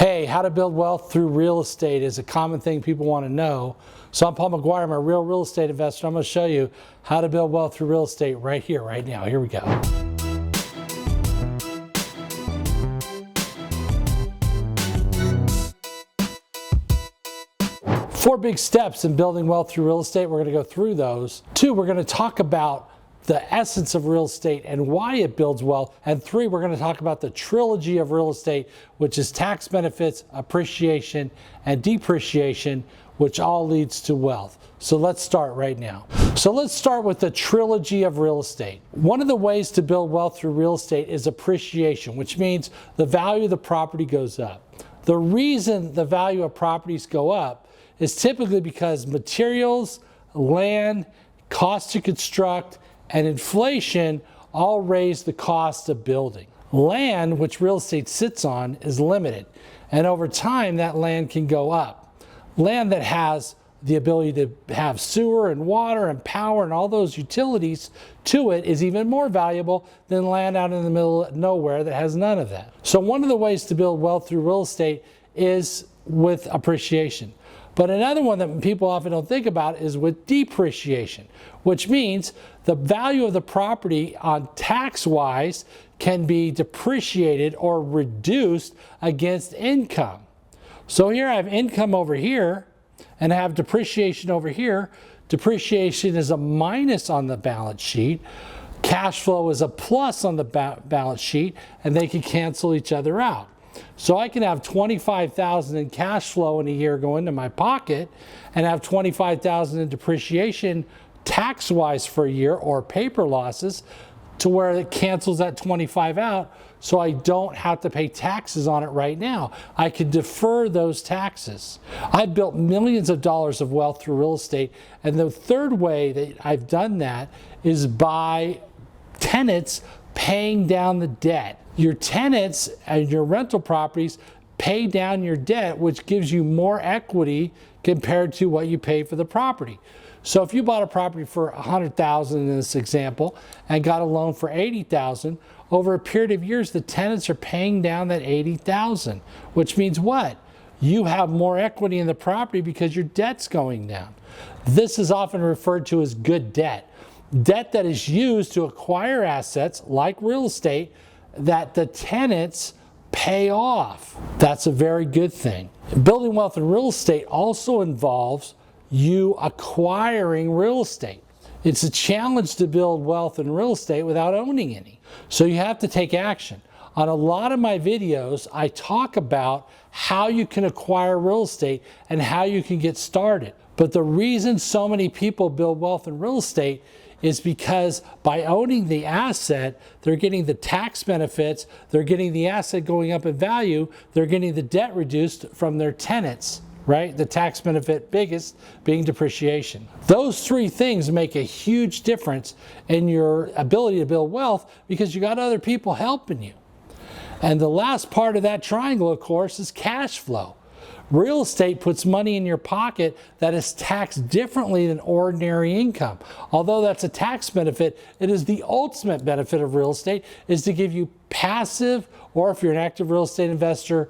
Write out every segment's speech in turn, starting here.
Hey, how to build wealth through real estate is a common thing people want to know. So I'm Paul Maguire, I'm a real estate investor. I'm going to show you how to build wealth through real estate right here, right now. Here we go. Four big steps in building wealth through real estate. We're going to go through those. Two, we're going to talk about the essence of real estate and why it builds wealth. And three, we're going to talk about the trilogy of real estate, which is tax benefits, appreciation, and depreciation, which all leads to wealth. So let's start right now. So let's start with the trilogy of real estate. One of the ways to build wealth through real estate is appreciation, which means the value of the property goes up. The reason the value of properties go up is typically because materials, land, cost to construct, and inflation all raise the cost of building. Land, which real estate sits on, is limited, and over time that land can go up. Land that has the ability to have sewer and water and power and all those utilities to it is even more valuable than land out in the middle of nowhere that has none of that. So one of the ways to build wealth through real estate is with appreciation. But another one that people often don't think about is with depreciation, which means the value of the property on tax-wise can be depreciated or reduced against income. So here I have income over here and I have depreciation over here. Depreciation is a minus on the balance sheet. Cash flow is a plus on the balance sheet, and they can cancel each other out. So I can have $25,000 in cash flow in a year go into my pocket and have $25,000 in depreciation tax-wise for a year, or paper losses, to where it cancels that 25 out, so I don't have to pay taxes on it right now. I can defer those taxes. I've built millions of dollars of wealth through real estate, and the third way that I've done that is by tenants paying down the debt. Your tenants and your rental properties pay down your debt, which gives you more equity compared to what you pay for the property. So if you bought a property for $100,000 in this example and got a loan for $80,000, over a period of years the tenants are paying down that $80,000, which means what? You have more equity in the property because your debt's going down. This is often referred to as good debt. Debt that is used to acquire assets like real estate that the tenants pay off. That's a very good thing. Building wealth in real estate also involves you acquiring real estate. It's a challenge to build wealth in real estate without owning any. So you have to take action. On a lot of my videos, I talk about how you can acquire real estate and how you can get started. But the reason so many people build wealth in real estate is because by owning the asset, they're getting the tax benefits, they're getting the asset going up in value, they're getting the debt reduced from their tenants, right? The tax benefit biggest being depreciation. Those three things make a huge difference in your ability to build wealth because you got other people helping you. And the last part of that triangle, of course, is cash flow. Real estate puts money in your pocket that is taxed differently than ordinary income. Although that's a tax benefit, it is the ultimate benefit of real estate, is to give you passive, or if you're an active real estate investor,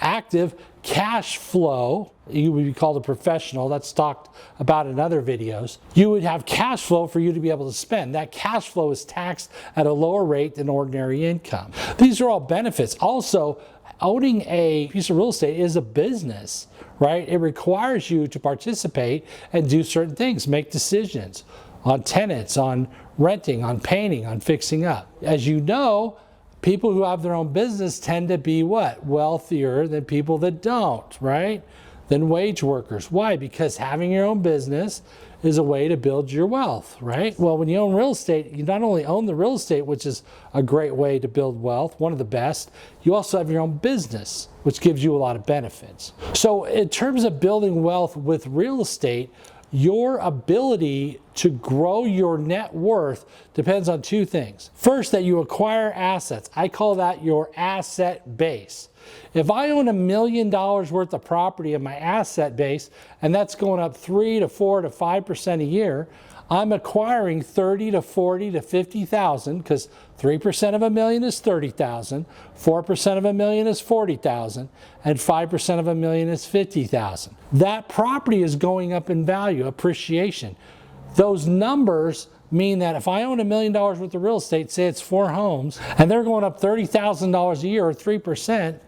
active cash flow. You would be called a professional. That's talked about in other videos. You would have cash flow for you to be able to spend. That cash flow is taxed at a lower rate than ordinary income. These are all benefits. Also, owning a piece of real estate is a business, right? It requires you to participate and do certain things, make decisions on tenants, on renting, on painting, on fixing up. As you know, people who have their own business tend to be what? Wealthier than people that don't, right? Than wage workers. Why? Because having your own business is a way to build your wealth, right? Well, when you own real estate, you not only own the real estate, which is a great way to build wealth, one of the best, you also have your own business, which gives you a lot of benefits. So in terms of building wealth with real estate, your ability to grow your net worth depends on two things. First, that you acquire assets. I call that your asset base. If I own $1 million worth of property in my asset base, and that's going up 3 to 4 to 5% a year, I'm acquiring 30 to 40 to 50,000, because 3% of a million is 30,000, 4% of a million is 40,000, and 5% of a million is 50,000. That property is going up in value, appreciation. Those numbers mean that if I own $1 million worth of real estate, say it's 4 homes, and they're going up $30,000 a year or 3%,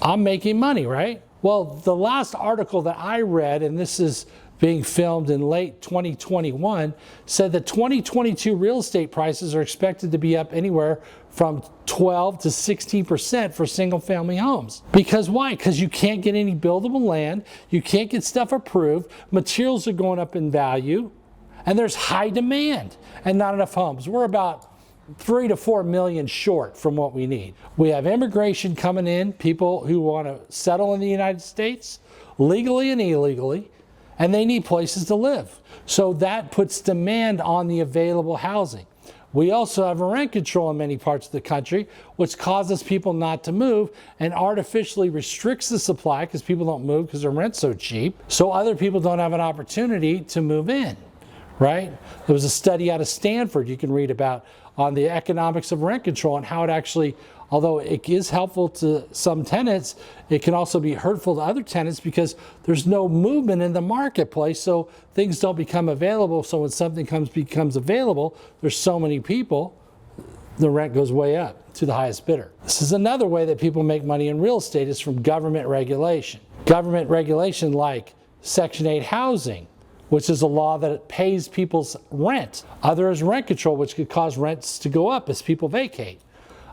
I'm making money, right? Well, the last article that I read, and this is being filmed in late 2021, said that 2022 real estate prices are expected to be up anywhere from 12 to 16% for single family homes. Because why? Because you can't get any buildable land, you can't get stuff approved, materials are going up in value, and there's high demand and not enough homes. We're about 3 to 4 million short from what we need. We have immigration coming in, people who want to settle in the United States legally and illegally, and they need places to live. So that puts demand on the available housing. We also have rent control in many parts of the country, which causes people not to move and artificially restricts the supply because people don't move because their rent's so cheap. So other people don't have an opportunity to move in, right? There was a study out of Stanford you can read about on the economics of rent control and how it actually, although it is helpful to some tenants, it can also be hurtful to other tenants because there's no movement in the marketplace, so things don't become available. So when something becomes available, there's so many people, the rent goes way up to the highest bidder. This is another way that people make money in real estate, is from government regulation. Government regulation like Section 8 housing, which is a law that pays people's rent. Other is rent control, which could cause rents to go up as people vacate.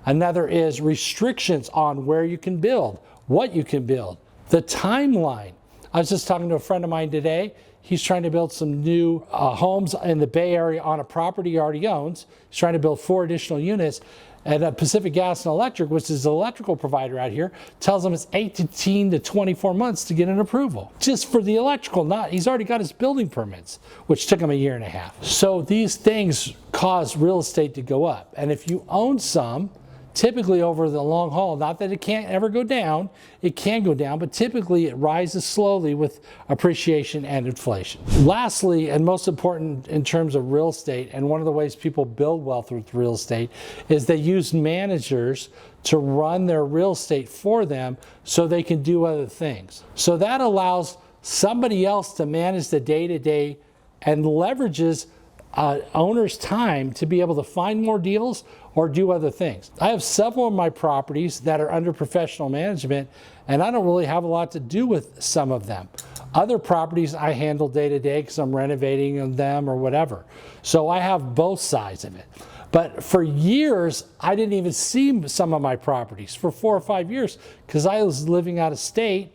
Another is restrictions on where you can build, what you can build, the timeline. I was just talking to a friend of mine today. He's trying to build some new homes in the Bay Area on a property he already owns. He's trying to build 4 additional units. And Pacific Gas and Electric, which is the electrical provider out here, tells him it's 18 to 24 months to get an approval. Just for the electrical, he's already got his building permits, which took him 1.5 years. So these things cause real estate to go up. And if you own some, typically over the long haul, not that it can't ever go down, it can go down, but typically it rises slowly with appreciation and inflation. Lastly, and most important in terms of real estate, and one of the ways people build wealth with real estate, is they use managers to run their real estate for them so they can do other things. So that allows somebody else to manage the day-to-day and leverages owner's time to be able to find more deals or do other things. I have several of my properties that are under professional management, and I don't really have a lot to do with some of them. Other properties I handle day to day because I'm renovating them or whatever. So I have both sides of it. But for years, I didn't even see some of my properties for 4 or 5 years because I was living out of state.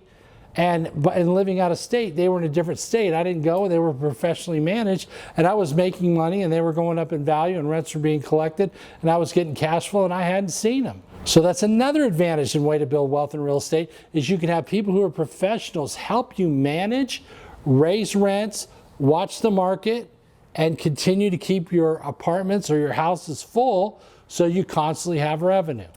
And living out of state, they were in a different state. I didn't go, they were professionally managed, and I was making money, and they were going up in value, and rents were being collected, and I was getting cash flow, and I hadn't seen them. So that's another advantage and way to build wealth in real estate, is you can have people who are professionals help you manage, raise rents, watch the market, and continue to keep your apartments or your houses full so you constantly have revenue.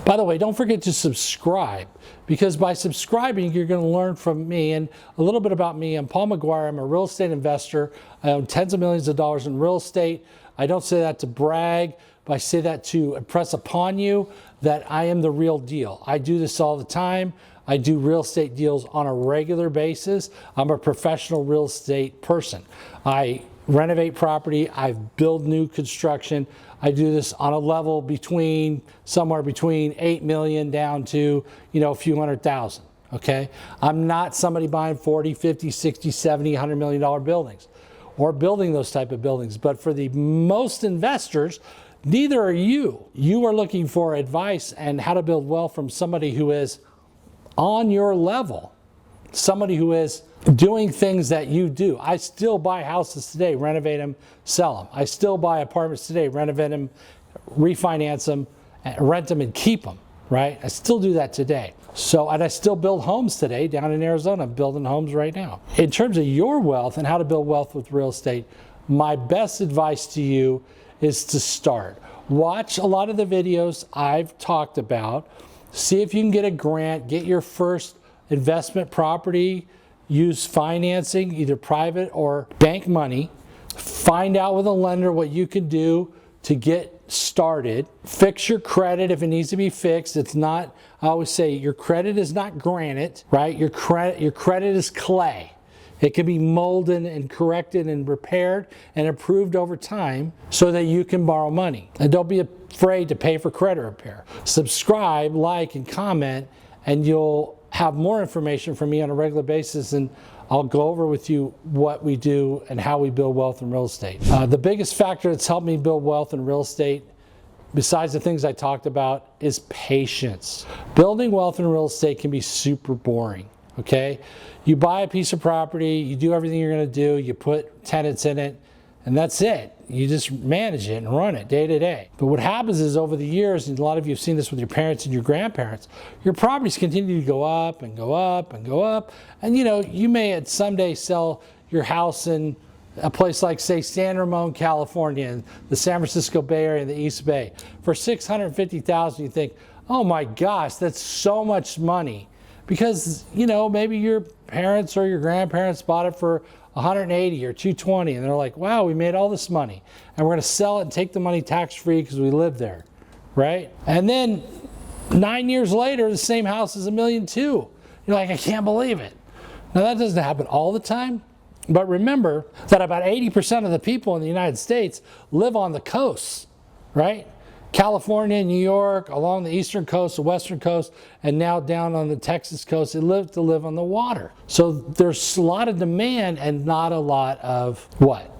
By the way, don't forget to subscribe, because by subscribing, you're going to learn from me. And a little bit about me: I'm Paul Maguire. I'm a real estate investor. I own tens of millions of dollars in real estate. I don't say that to brag, but I say that to impress upon you that I am the real deal. I do this all the time. I do real estate deals on a regular basis. I'm a professional real estate person. I renovate property. I build new construction. I do this on a level somewhere between 8 million down to, a few $100,000, okay? I'm not somebody buying 40, 50, 60, 70, $100 million buildings or building those type of buildings. But for the most investors, neither are you. You are looking for advice and how to build wealth from somebody who is on your level, somebody who is doing things that you do. I still buy houses today, renovate them, sell them. I still buy apartments today, renovate them, refinance them, rent them, and keep them, right? I still do that today. And I still build homes today down in Arizona. I'm building homes right now. In terms of your wealth and how to build wealth with real estate, my best advice to you is to start. Watch a lot of the videos I've talked about. See if you can get a grant, get your first investment property, use financing, either private or bank money, Find out with a lender what you can do to get started. Fix your credit if it needs to be fixed. It's not, I always say, your credit is not granite, right? Your credit is clay. It can be molded and corrected and repaired and improved over time so that you can borrow money. And don't be afraid to pay for credit repair. Subscribe, like, and comment, and you'll have more information from me on a regular basis, and I'll go over with you what we do and how we build wealth in real estate. The biggest factor that's helped me build wealth in real estate, besides the things I talked about, is patience. Building wealth in real estate can be super boring, okay? You buy a piece of property, you do everything you're gonna do, you put tenants in it, and that's it. You just manage it and run it day to day. But what happens is over the years, and a lot of you have seen this with your parents and your grandparents, your properties continue to go up and go up and go up. And you know, you may at someday sell your house in a place like, say, San Ramon, California, and the San Francisco Bay Area and the East Bay for $650,000. You think, oh my gosh, that's so much money. Because, you know, maybe your parents or your grandparents bought it for 180 or 220, and they're like, wow, we made all this money, and we're going to sell it and take the money tax-free because we live there, right? And then 9 years later, the same house is $1.2 million. You're like, I can't believe it. Now, that doesn't happen all the time, but remember that about 80% of the people in the United States live on the coasts, right? California, New York, along the eastern coast, the western coast, and now down on the Texas coast, they live to live on the water. So there's a lot of demand and not a lot of what?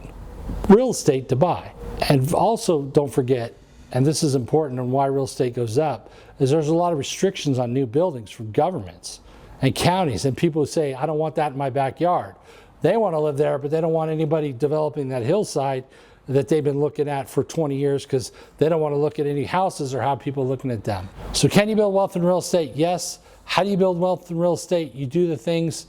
Real estate to buy. And also, don't forget, and this is important and why real estate goes up, is there's a lot of restrictions on new buildings from governments and counties, and people who say, I don't want that in my backyard. They want to live there, but they don't want anybody developing that hillside that they've been looking at for 20 years because they don't want to look at any houses or how people are looking at them. So can you build wealth in real estate? Yes. How do you build wealth in real estate? You do the things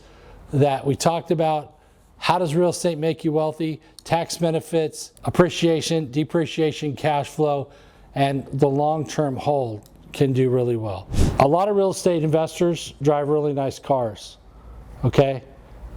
that we talked about. How does real estate make you wealthy? Tax benefits, appreciation, depreciation, cash flow, and the long-term hold can do really well. A lot of real estate investors drive really nice cars, okay?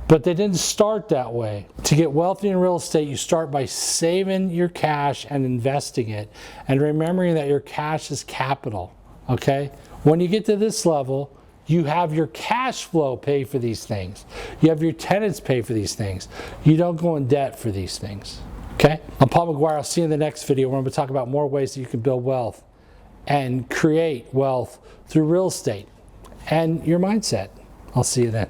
But they didn't start that way. To get wealthy in real estate, you start by saving your cash and investing it, and remembering that your cash is capital, okay? When you get to this level, you have your cash flow pay for these things. You have your tenants pay for these things. You don't go in debt for these things, okay? I'm Paul Maguire. I'll see you in the next video where I'm going to talk about more ways that you can build wealth and create wealth through real estate and your mindset. I'll see you then.